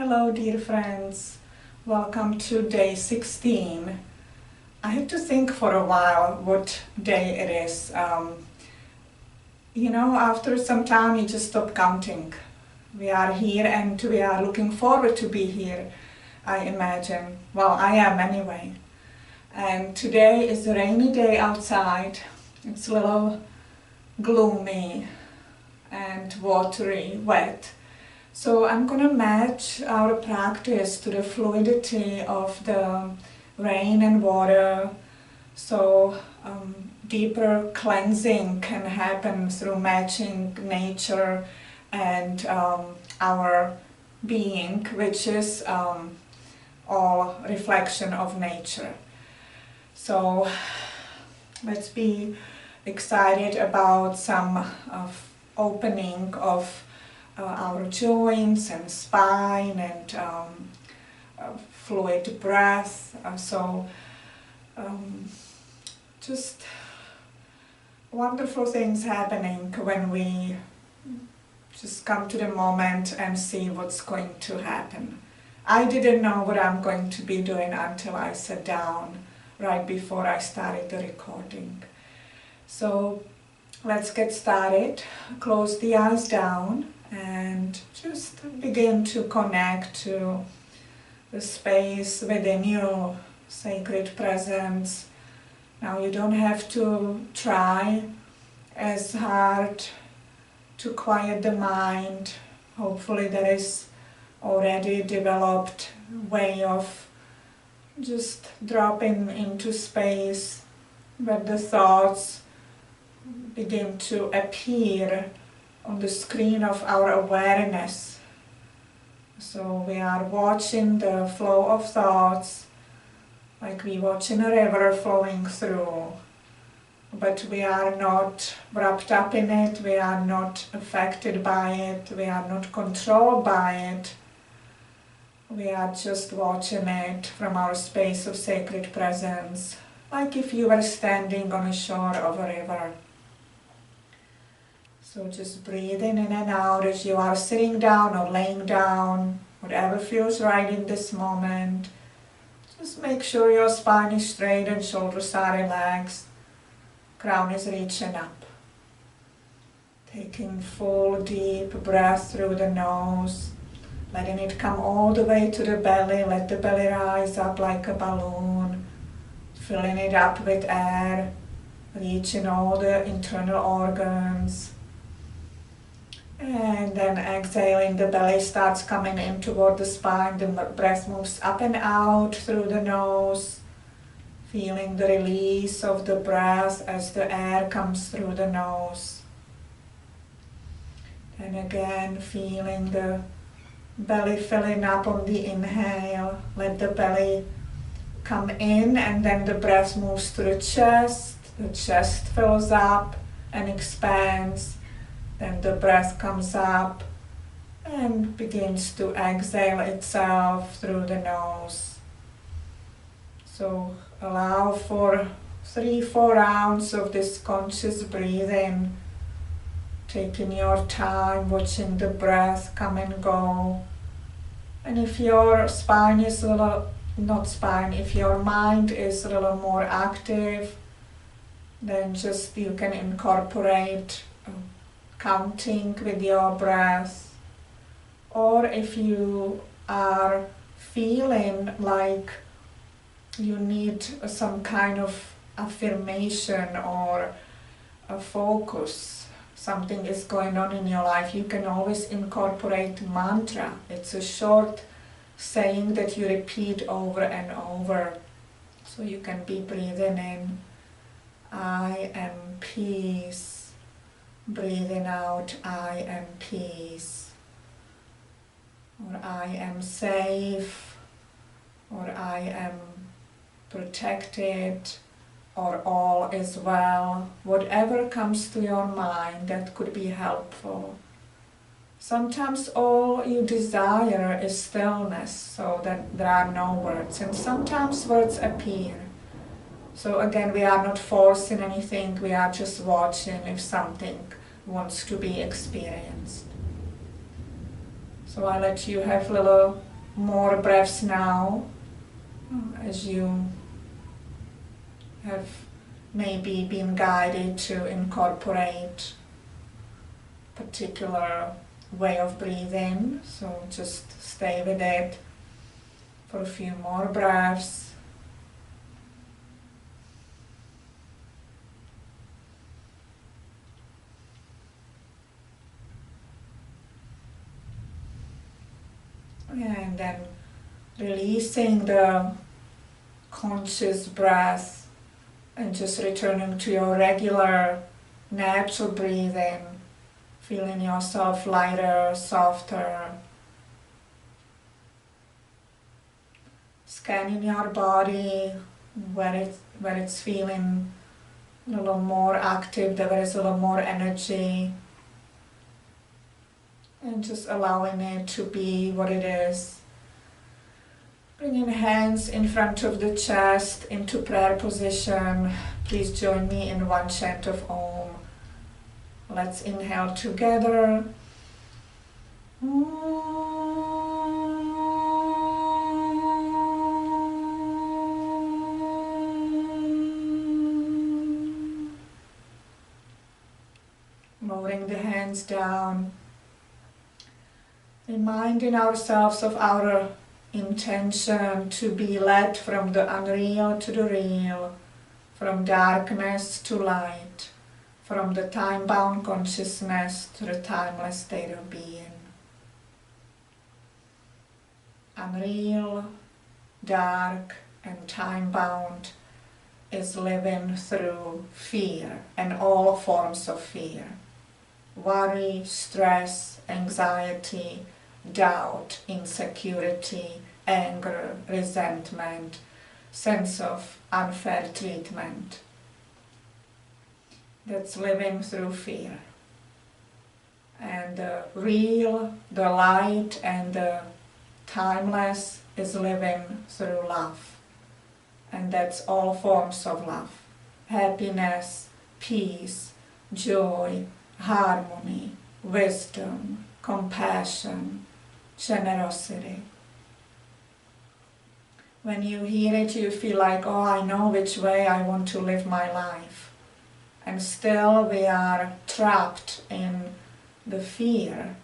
Hello dear friends, welcome to day 16. I had to think for a while what day it is. After some time you just stop counting. We are here and we are looking forward to be here, I imagine. Well, I am anyway. And today is a rainy day outside. It's a little gloomy and watery, wet. So I'm going to match our practice to the fluidity of the rain and water, so deeper cleansing can happen through matching nature and our being, which is all reflection of nature. So let's be excited about some opening of our joints and spine and fluid breath. Just wonderful things happening when we just come to the moment and see what's going to happen. I didn't know what I'm going to be doing until I sat down right before I started the recording. So let's get started. Close the eyes down and just begin to connect to the space within you, sacred presence. Now you don't have to try as hard to quiet the mind. Hopefully there is already developed way of just dropping into space where the thoughts begin to appear on the screen of our awareness. So we are watching the flow of thoughts like we watching a river flowing through, but we are not wrapped up in it, we are not affected by it, we are not controlled by it. We are just watching it from our space of sacred presence, like if you were standing on a shore of a river. So just breathing in and out as you are sitting down or laying down, whatever feels right in this moment. Just make sure your spine is straight and shoulders are relaxed. Crown is reaching up. Taking full deep breath through the nose, letting it come all the way to the belly. Let the belly rise up like a balloon, filling it up with air, reaching all the internal organs. And then exhaling, the belly starts coming in toward the spine, the breath moves up and out through the nose, feeling the release of the breath as the air comes through the nose. And again, feeling the belly filling up on the inhale. Let the belly come in and then the breath moves to the chest fills up and expands. Then the breath comes up and begins to exhale itself through the nose. So allow for 3-4 rounds of this conscious breathing, taking your time, watching the breath come and go. And if your spine is if your mind is a little more active, then just you can incorporate counting with your breath. Or if you are feeling like you need some kind of affirmation or a focus, something is going on in your life, you can always incorporate mantra. It's a short saying that you repeat over and over. So you can be breathing in, I am peace. Breathing out, I am peace. Or I am safe. Or I am protected. Or all is well. Whatever comes to your mind that could be helpful. Sometimes all you desire is stillness, so that there are no words. And sometimes words appear. So again, we are not forcing anything, we are just watching if something wants to be experienced. So I let you have a little more breaths now, as you have maybe been guided to incorporate particular way of breathing. So just stay with it for a few more breaths. And then releasing the conscious breath and just returning to your regular natural breathing, feeling yourself lighter, softer. Scanning your body where it's feeling a little more active, there is a little more energy. And just allowing it to be what it is. Bringing hands in front of the chest into prayer position. Please join me in one chant of Om. Let's inhale together. Lowering the hands down. Reminding ourselves of our intention to be led from the unreal to the real, from darkness to light, from the time-bound consciousness to the timeless state of being. Unreal, dark, and time-bound is living through fear and all forms of fear. Worry, stress, anxiety, doubt, insecurity, anger, resentment, sense of unfair treatment. That's living through fear. And the real, the light, and the timeless is living through love. And that's all forms of love. Happiness, peace, joy, harmony, wisdom, compassion, generosity. When you hear it, you feel like, oh, I know which way I want to live my life. And still we are trapped in the fear,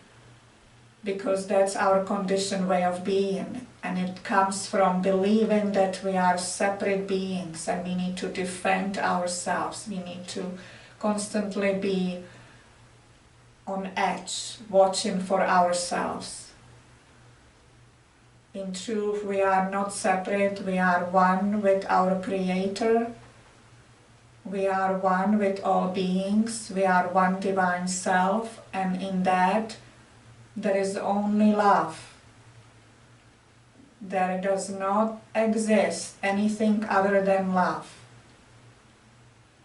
because that's our conditioned way of being. And it comes from believing that we are separate beings and we need to defend ourselves. We need to constantly be on edge, watching for ourselves. In truth, we are not separate, we are one with our Creator. We are one with all beings, we are one divine self, and in that there is only love. There does not exist anything other than love.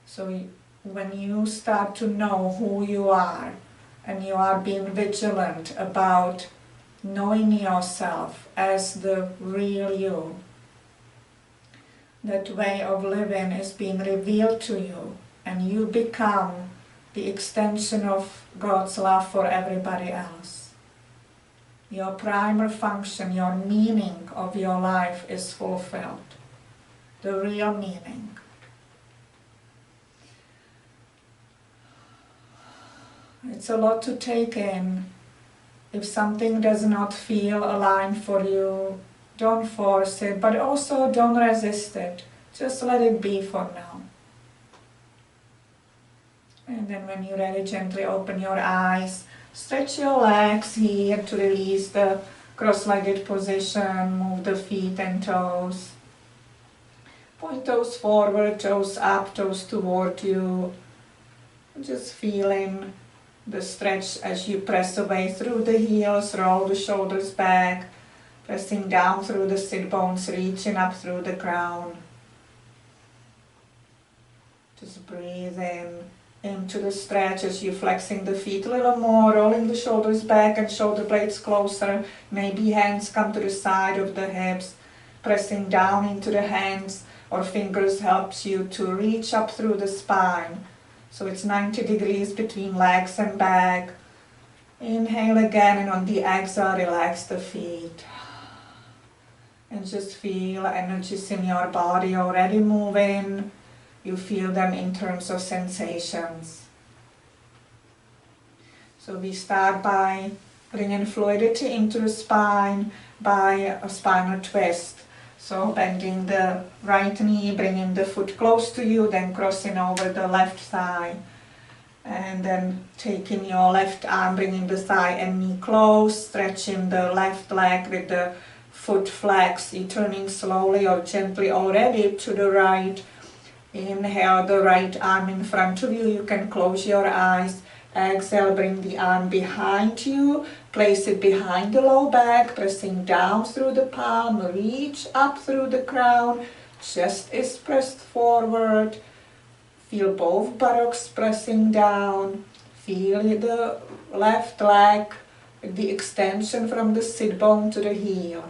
So when you start to know who you are, and you are being vigilant about knowing yourself as the real you, that way of living is being revealed to you, and you become the extension of God's love for everybody else. Your primal function, your meaning of your life is fulfilled, the real meaning. It's a lot to take in. If something does not feel aligned for you, don't force it, but also don't resist it. Just let it be for now. And then when you're ready, gently open your eyes. Stretch your legs here to release the cross-legged position. Move the feet and toes. Point toes forward, toes up, toes toward you. Just feeling the stretch as you press away through the heels, roll the shoulders back, pressing down through the sit bones, reaching up through the crown. Just breathe in into the stretch as you're flexing the feet a little more, rolling the shoulders back and shoulder blades closer. Maybe hands come to the side of the hips, pressing down into the hands, or fingers helps you to reach up through the spine. So it's 90 degrees between legs and back. Inhale again, and on the exhale, relax the feet. And just feel energies in your body already moving. You feel them in terms of sensations. So we start by bringing fluidity into the spine by a spinal twist. So bending the right knee, bringing the foot close to you, then crossing over the left thigh. And then taking your left arm, bringing the thigh and knee close, stretching the left leg with the foot flex. You're turning slowly or gently already to the right. Inhale the right arm in front of you. You can close your eyes. Exhale, bring the arm behind you. Place it behind the low back, pressing down through the palm. Reach up through the crown. Chest is pressed forward. Feel both buttocks pressing down. Feel the left leg, the extension from the sit bone to the heel.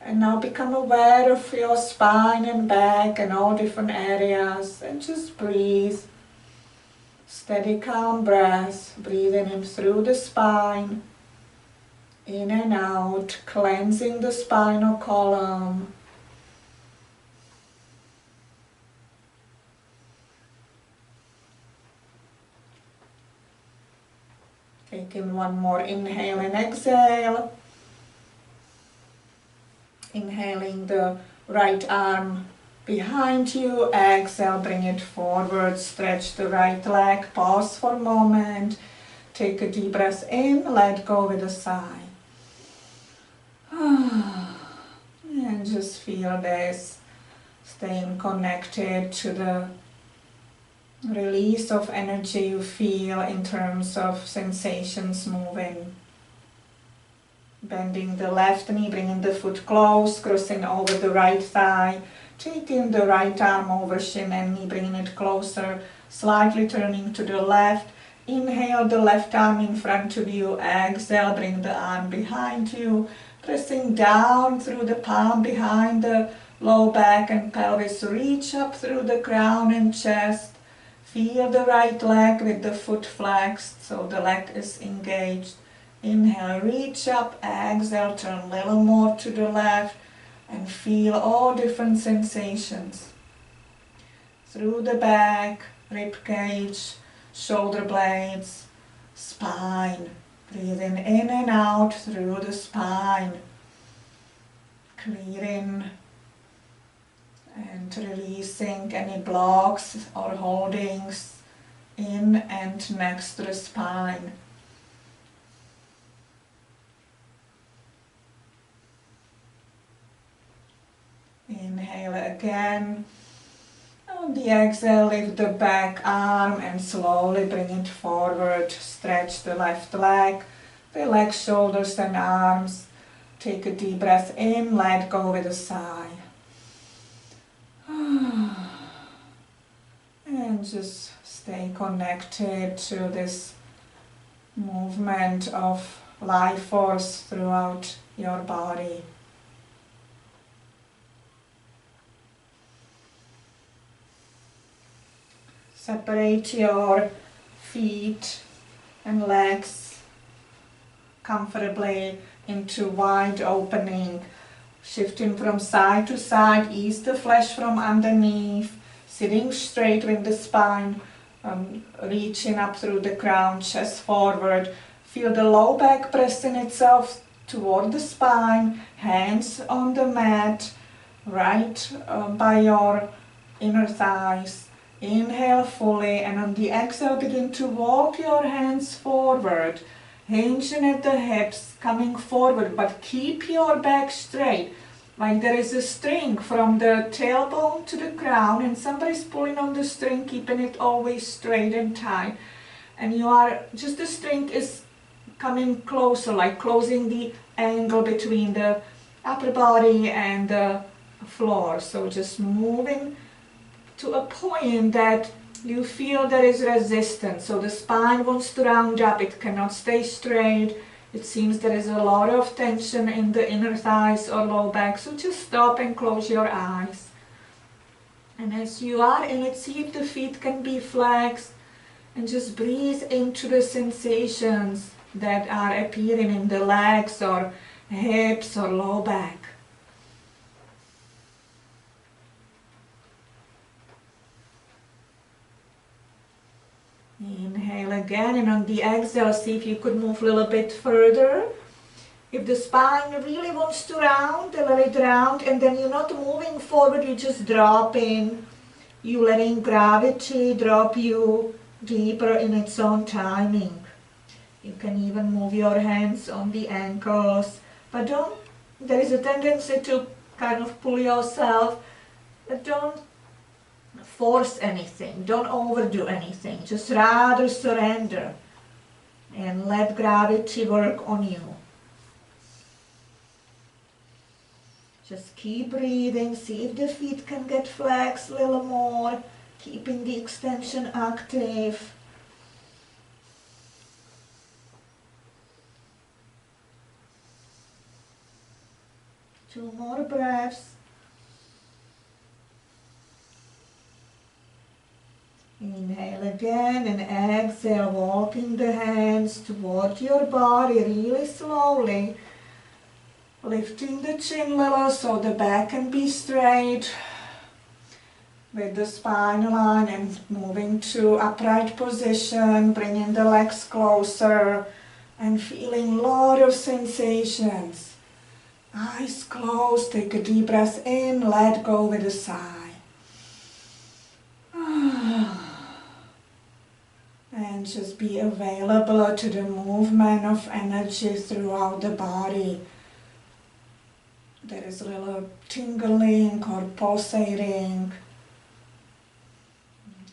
And now become aware of your spine and back and all different areas, and just breathe. Steady, calm breath, breathing in through the spine, in and out, cleansing the spinal column. Taking one more inhale and exhale. Inhaling the right arm behind you. Exhale, bring it forward. Stretch the right leg. Pause for a moment. Take a deep breath in. Let go with a sigh. And just feel this. Staying connected to the release of energy you feel in terms of sensations moving. Bending the left knee, bringing the foot close, crossing over the right thigh, taking the right arm over shin and knee, bringing it closer, slightly turning to the left. Inhale the left arm in front of you. Exhale, bring the arm behind you, pressing down through the palm behind the low back and pelvis. Reach up through the crown and chest. Feel the right leg with the foot flexed, so the leg is engaged. Inhale, reach up. Exhale, turn a little more to the left and feel all different sensations. Through the back, rib cage, shoulder blades, spine. Breathing in and out through the spine. Clearing and releasing any blocks or holdings in and next to the spine. Inhale again. On the exhale, lift the back arm and slowly bring it forward. Stretch the left leg. Relax shoulders and arms. Take a deep breath in. Let go with a sigh. And just stay connected to this movement of life force throughout your body. Separate your feet and legs comfortably into wide opening. Shifting from side to side, ease the flesh from underneath. Sitting straight with the spine, reaching up through the crown, chest forward. Feel the low back pressing itself toward the spine. Hands on the mat, right by your inner thighs. Inhale fully, and on the exhale begin to walk your hands forward, hinging at the hips, coming forward, but keep your back straight, like there is a string from the tailbone to the crown and somebody's pulling on the string, keeping it always straight and tight. And you are, just the string is coming closer, like closing the angle between the upper body and the floor. So just moving to a point that you feel there is resistance. So the spine wants to round up, it cannot stay straight. It seems there is a lot of tension in the inner thighs or low back. So just stop and close your eyes. And as you are in it, see if the feet can be flexed. And just breathe into the sensations that are appearing in the legs or hips or low back. Inhale again, and on the exhale, see if you could move a little bit further. If the spine really wants to round, let it round, and then you're not moving forward, you just drop in. You letting gravity drop you deeper in its own timing. You can even move your hands on the ankles, but there is a tendency to kind of pull yourself, but don't force anything, don't overdo anything, just rather surrender and let gravity work on you. Just keep breathing, see if the feet can get flexed a little more, keeping the extension active. Two more breaths. Inhale again and exhale, walking the hands toward your body really slowly. Lifting the chin a little so the back can be straight with the spine line, and moving to upright position, bringing the legs closer and feeling a lot of sensations. Eyes closed, take a deep breath in, let go with a sigh. And just be available to the movement of energy throughout the body. There is a little tingling or pulsating,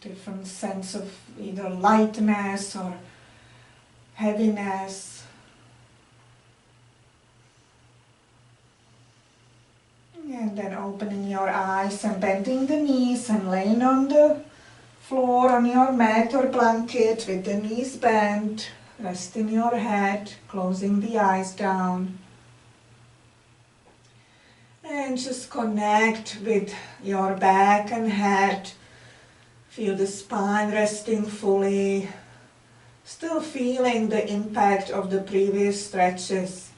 different sense of either lightness or heaviness. And then opening your eyes and bending the knees and laying on the floor on your mat or blanket with the knees bent, resting your head, closing the eyes down. And just connect with your back and head. Feel the spine resting fully. Still feeling the impact of the previous stretches.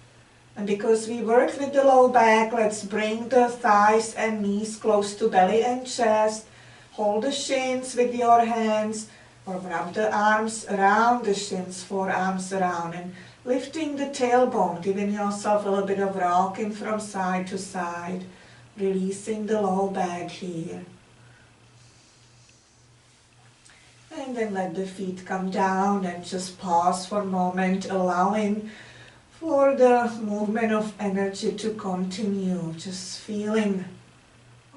And because we worked with the low back, let's bring the thighs and knees close to belly and chest. Hold the shins with your hands, or wrap the arms around the shins, forearms around, and lifting the tailbone, giving yourself a little bit of rocking from side to side, releasing the low back here. And then let the feet come down and just pause for a moment, allowing for the movement of energy to continue, just feeling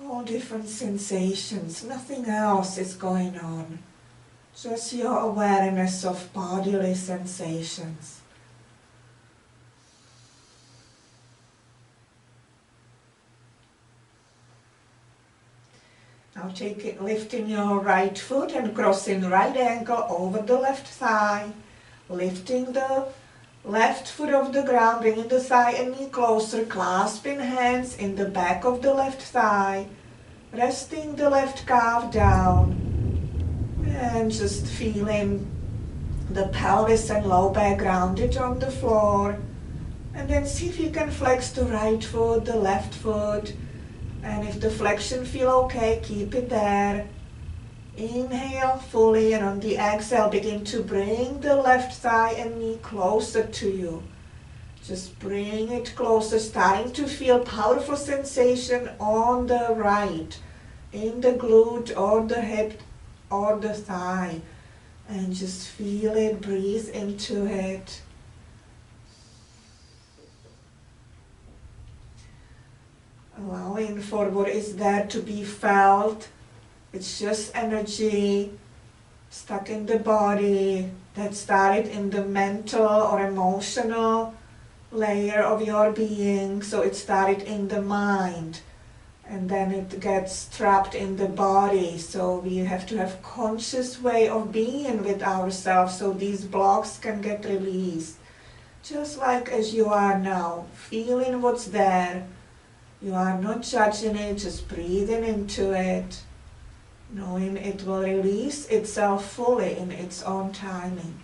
all different sensations, nothing else is going on. Just your awareness of bodily sensations. Now lifting your right foot and crossing right ankle over the left thigh, lifting the left foot off the ground, bringing the thigh and knee closer, clasping hands in the back of the left thigh, resting the left calf down, and just feeling the pelvis and low back grounded on the floor. And then see if you can flex the right foot, the left foot, and if the flexion feel okay, keep it there. Inhale fully, and on the exhale begin to bring the left thigh and knee closer to you. Just bring it closer, starting to feel powerful sensation on the right, in the glute or the hip or the thigh. And just feel it, breathe into it. Allowing for what is there to be felt. It's just energy stuck in the body that started in the mental or emotional layer of your being. So it started in the mind, and then it gets trapped in the body. So we have to have conscious way of being with ourselves so these blocks can get released. Just like as you are now, feeling what's there. You are not judging it, just breathing into it, knowing it will release itself fully in its own timing.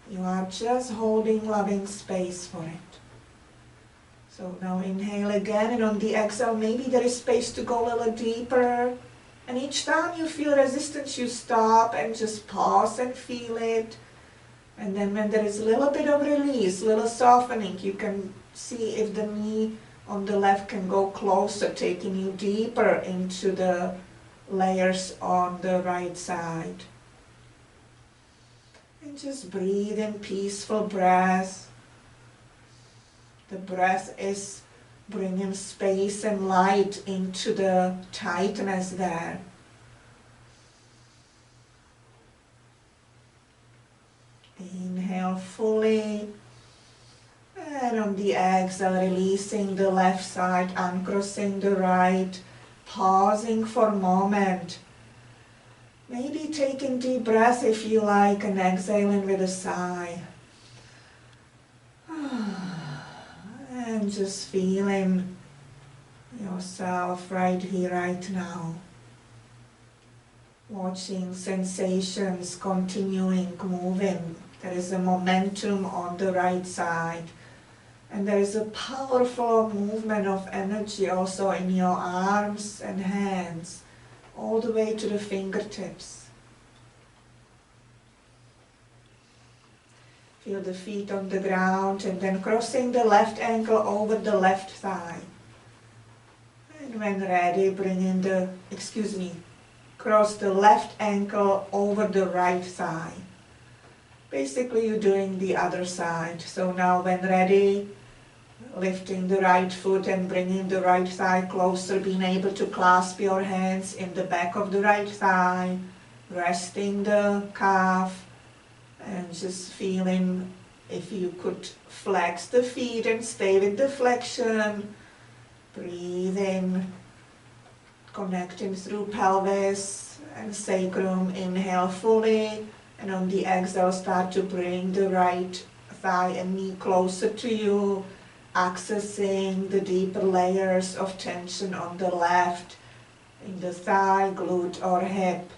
You are just holding loving space for it. So now inhale again, and on the exhale maybe there is space to go a little deeper And each time you feel resistance, you stop and just pause and feel it. And then when there is a little bit of release, little softening, you can see if the knee on the left can go closer, taking you deeper into the layers on the right side. And just breathe in peaceful breath. The breath is bringing space and light into the tightness there. Inhale fully. And on the exhale, releasing the left side, uncrossing the right, pausing for a moment. Maybe taking deep breath if you like, and exhaling with a sigh. And just feeling yourself right here, right now. Watching sensations continuing, moving. There is a momentum on the right side. And there is a powerful movement of energy also in your arms and hands, all the way to the fingertips. Feel the feet on the ground and then crossing the left ankle over the left thigh. And when ready, cross the left ankle over the right thigh. Basically, you're doing the other side. So now when ready, lifting the right foot and bringing the right thigh closer, being able to clasp your hands in the back of the right thigh, resting the calf, and just feeling if you could flex the feet and stay with the flexion. Breathe in, connecting through pelvis and sacrum. Inhale fully, and on the exhale start to bring the right thigh and knee closer to you, accessing the deeper layers of tension on the left, in the thigh, glute or hip.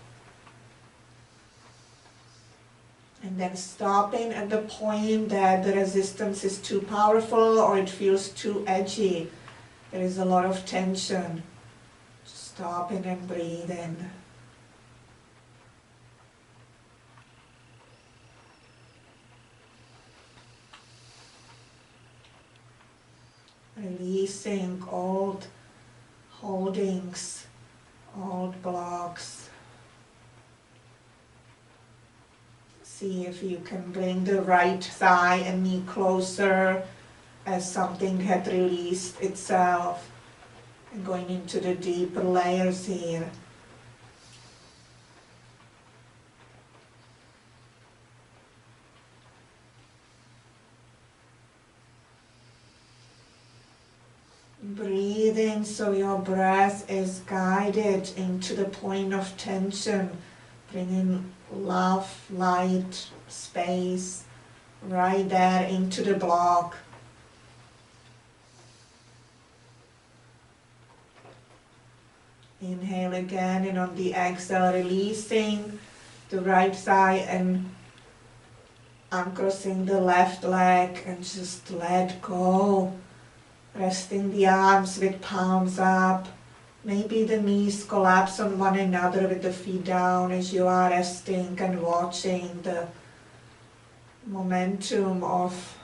And then stopping at the point that the resistance is too powerful or it feels too edgy. There is a lot of tension. Just stopping and breathing. Releasing old holdings, old blocks. See if you can bring the right thigh and knee closer as something had released itself. And going into the deeper layers here. Breathing so your breath is guided into the point of tension, bringing love, light, space right there into the block. Inhale again, and on the exhale, releasing the right thigh and uncrossing the left leg and just let go. Resting the arms with palms up. Maybe the knees collapse on one another with the feet down as you are resting and watching the momentum of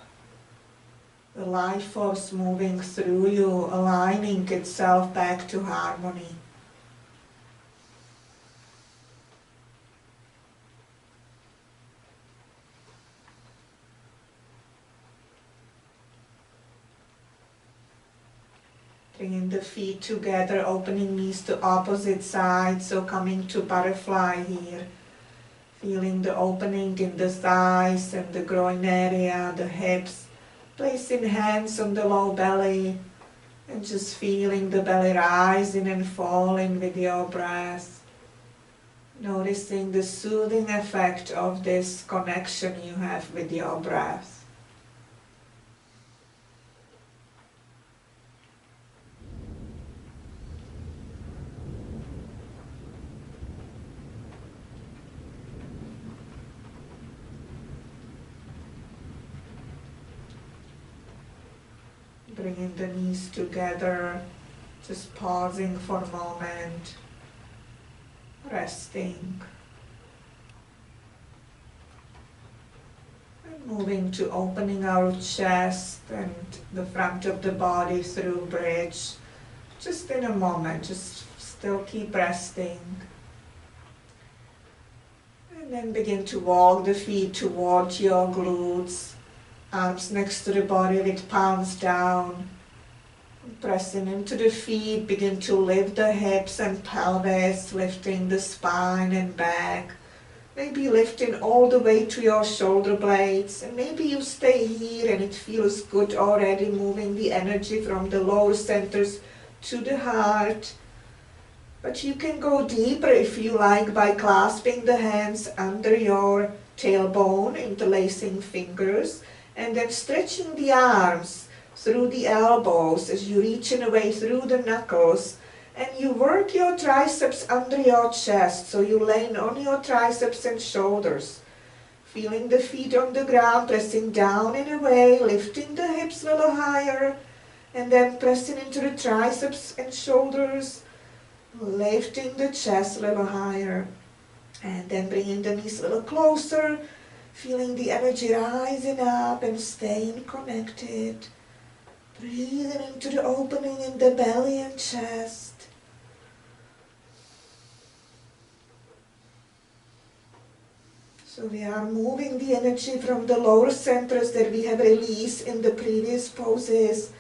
the life force moving through you, aligning itself back to harmony. Bringing the feet together, opening knees to opposite sides, so coming to butterfly here. Feeling the opening in the thighs and the groin area, the hips. Placing hands on the low belly and just feeling the belly rising and falling with your breath. Noticing the soothing effect of this connection you have with your breath. Bringing the knees together, just pausing for a moment. resting. And moving to opening our chest and the front of the body through bridge. Just in a moment, just still keep resting. And then begin to walk the feet towards your glutes, arms next to the body with palms down. Pressing into the feet, begin to lift the hips and pelvis, lifting the spine and back. Maybe lifting all the way to your shoulder blades. And maybe you stay here and it feels good already, moving the energy from the lower centers to the heart. But you can go deeper if you like by clasping the hands under your tailbone, interlacing fingers, and then stretching the arms through the elbows as you reach in away through the knuckles, and you work your triceps under your chest, so you lean on your triceps and shoulders, feeling the feet on the ground, pressing down and away, lifting the hips a little higher, and then pressing into the triceps and shoulders, lifting the chest a little higher, and then bringing the knees a little closer, feeling the energy rising up and staying connected. Breathing into the opening in the belly and chest. So we are moving the energy from the lower centers that we have released in the previous poses,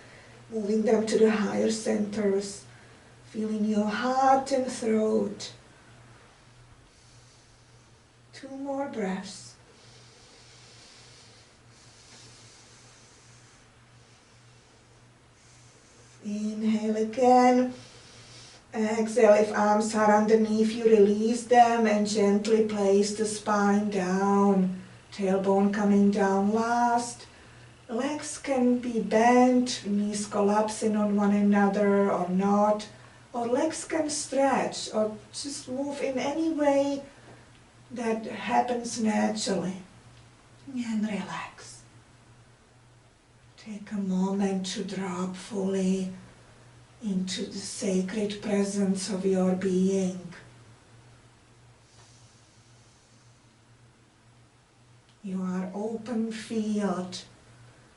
moving them to the higher centers, feeling your heart and throat. 2 more breaths. Inhale again. Exhale, if arms are underneath you, release them and gently place the spine down. Tailbone coming down last. Legs can be bent, knees collapsing on one another or not. Or legs can stretch or just move in any way that happens naturally. And relax. Take a moment to drop fully into the sacred presence of your being. You are open field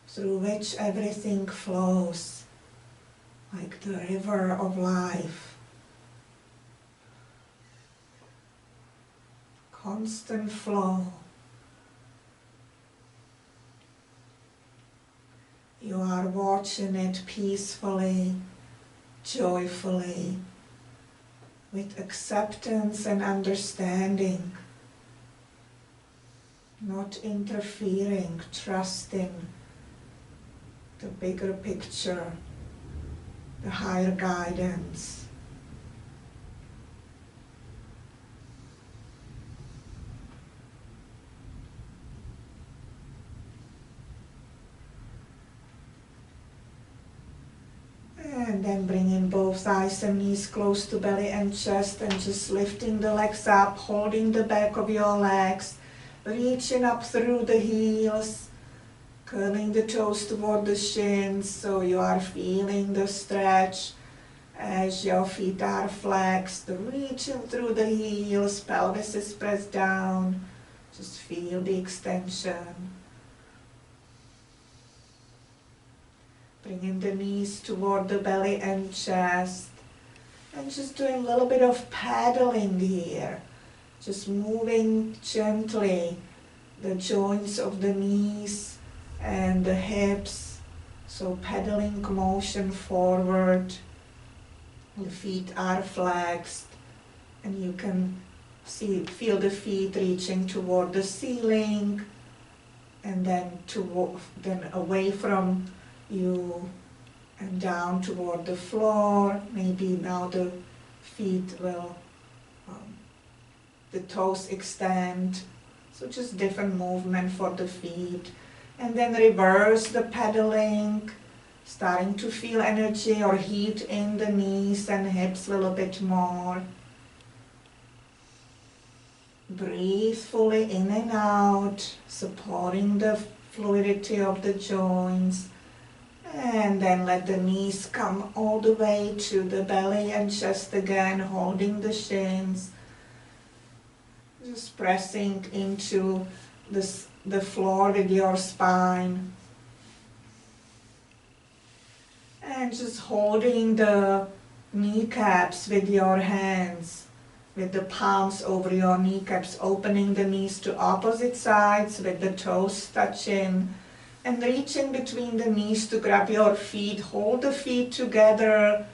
through which everything flows, like the river of life. Constant flow. You are watching it peacefully, joyfully, with acceptance and understanding, not interfering, trusting the bigger picture, the higher guidance. And then bringing both thighs and knees close to belly and chest and just lifting the legs up, holding the back of your legs, reaching up through the heels, curling the toes toward the shins so you are feeling the stretch as your feet are flexed, reaching through the heels, pelvis is pressed down, just feel the extension. Bringing the knees toward the belly and chest, and just doing a little bit of paddling here, just moving gently the joints of the knees and the hips, so pedaling motion forward. The feet are flexed, and you can feel the feet reaching toward the ceiling, and then away from you and down toward the floor. Maybe now the feet will, the toes extend, so just different movement for the feet. And then reverse the pedaling, starting to feel energy or heat in the knees and hips a little bit more. Breathe fully in and out, supporting the fluidity of the joints. And then let the knees come all the way to the belly and chest again, holding the shins. Just pressing into the floor with your spine. And just holding the kneecaps with your hands, with the palms over your kneecaps, opening the knees to opposite sides with the toes touching, and reaching between the knees to grab your feet. Hold the feet together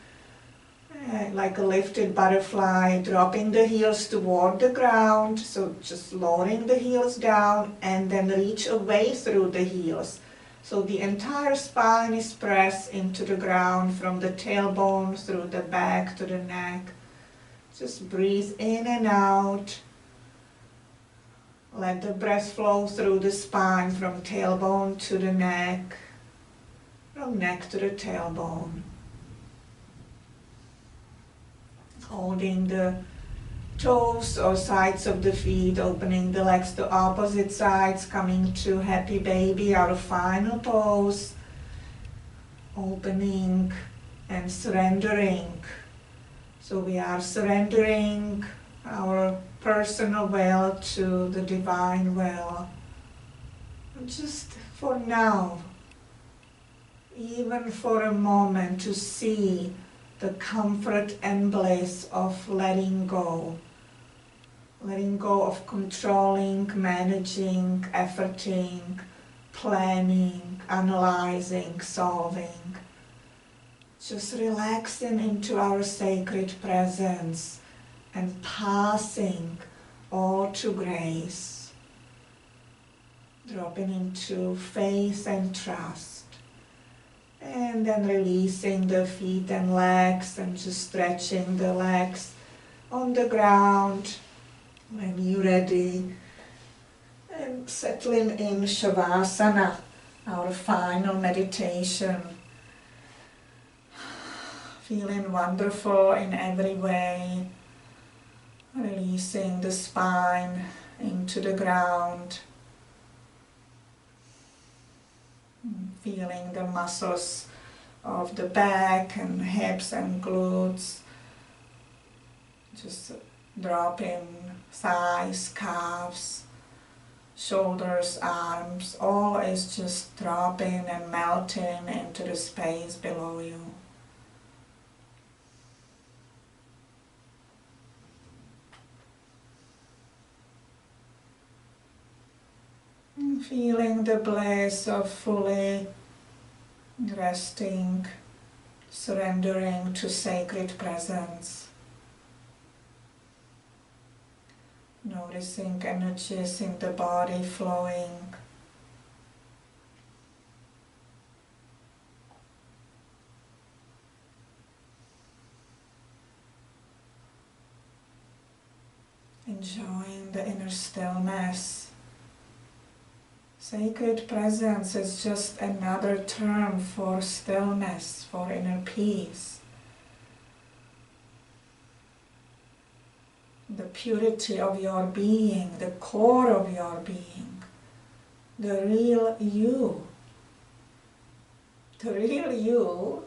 like a lifted butterfly, dropping the heels toward the ground, so just lowering the heels down and then reach away through the heels. So the entire spine is pressed into the ground from the tailbone through the back to the neck. Just breathe in and out. Let the breath flow through the spine from tailbone to the neck, from neck to the tailbone. Holding the toes or sides of the feet, opening the legs to opposite sides, coming to happy baby, our final pose. Opening and surrendering. So we are surrendering our personal will to the divine will. And just for now, even for a moment, to see the comfort and bliss of letting go. Letting go of controlling, managing, efforting, planning, analyzing, solving. Just relaxing into our sacred presence and passing all to grace. Dropping into faith and trust. And then releasing the feet and legs and just stretching the legs on the ground when you're ready. And settling in Shavasana, our final meditation. Feeling wonderful in every way. Releasing the spine into the ground. Feeling the muscles of the back and hips and glutes. Just dropping thighs, calves, shoulders, arms. All is just dropping and melting into the space below you. Feeling the bliss of fully resting, surrendering to sacred presence. Noticing energies in the body flowing. Enjoying the inner stillness. Sacred presence is just another term for stillness, for inner peace. The purity of your being, the core of your being, the real you. The real you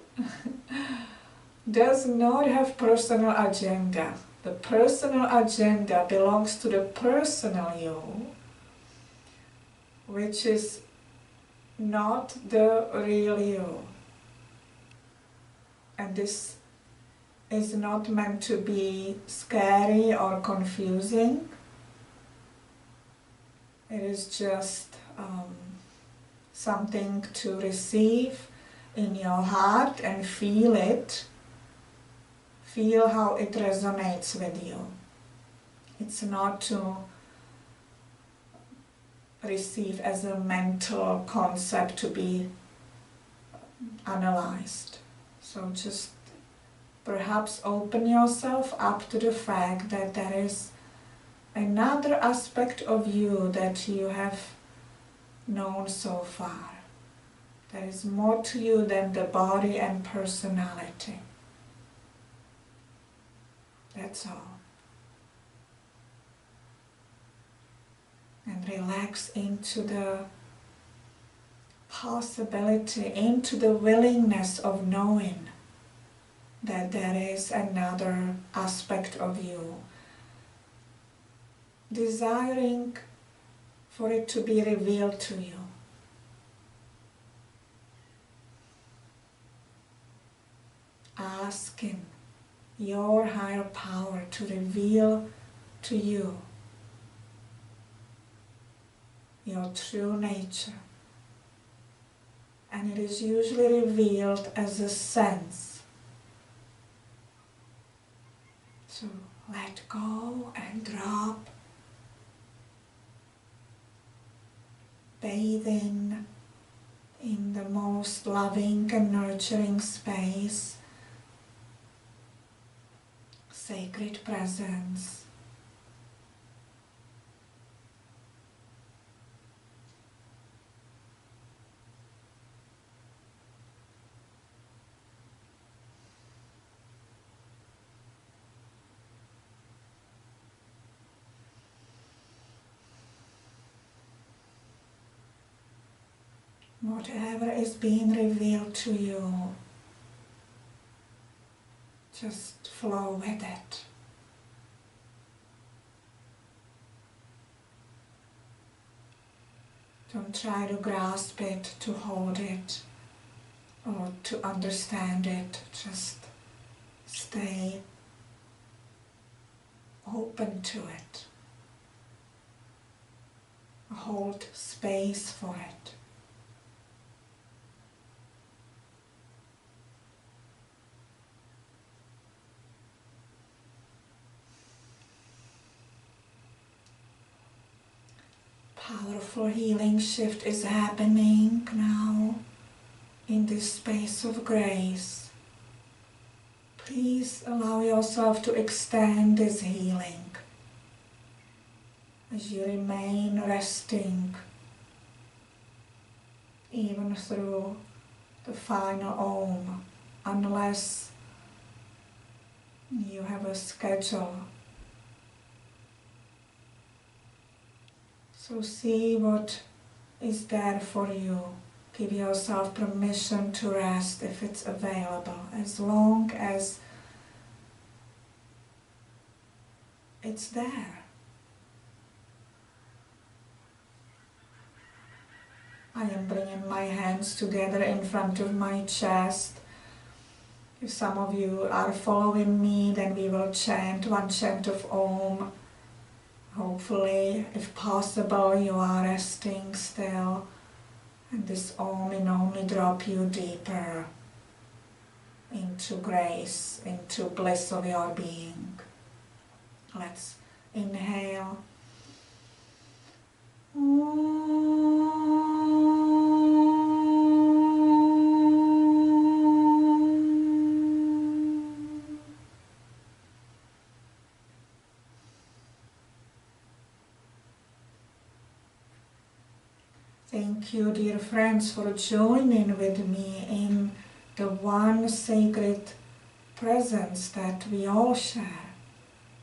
does not have personal agenda. The personal agenda belongs to the personal you, which is not the real you. And this is not meant to be scary or confusing. It is just something to receive in your heart and feel it. Feel how it resonates with you. It's not to receive as a mental concept to be analyzed. So just perhaps open yourself up to the fact that there is another aspect of you that you have known so far. There is more to you than the body and personality. That's all. And relax into the possibility, into the willingness of knowing that there is another aspect of you desiring for it to be revealed to you. Asking your higher power to reveal to you your true nature. And it is usually revealed as a sense. So let go and drop. Bathe in the most loving and nurturing space. Sacred presence. Whatever is being revealed to you, just flow with it. Don't try to grasp it, to hold it, or to understand it. Just stay open to it. Hold space for it. Powerful healing shift is happening now in this space of grace. Please allow yourself to extend this healing as you remain resting even through the final Om, unless you have a schedule. So see what is there for you. Give yourself permission to rest if it's available, as long as it's there. I am bringing my hands together in front of my chest. If some of you are following me, then we will chant one chant of Om. Hopefully, if possible, you are resting still, and this Om will only drop you deeper into grace, into bliss of your being. Let's inhale. Thank you, dear friends, for joining with me in the one sacred presence that we all share.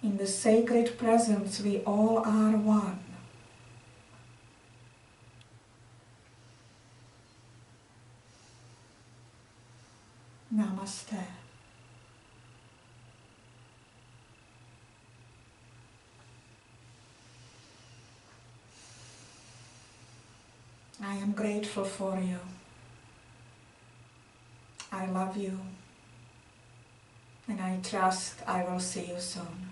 In the sacred presence, we all are one. Namaste. I am grateful for you. I love you. And I trust I will see you soon.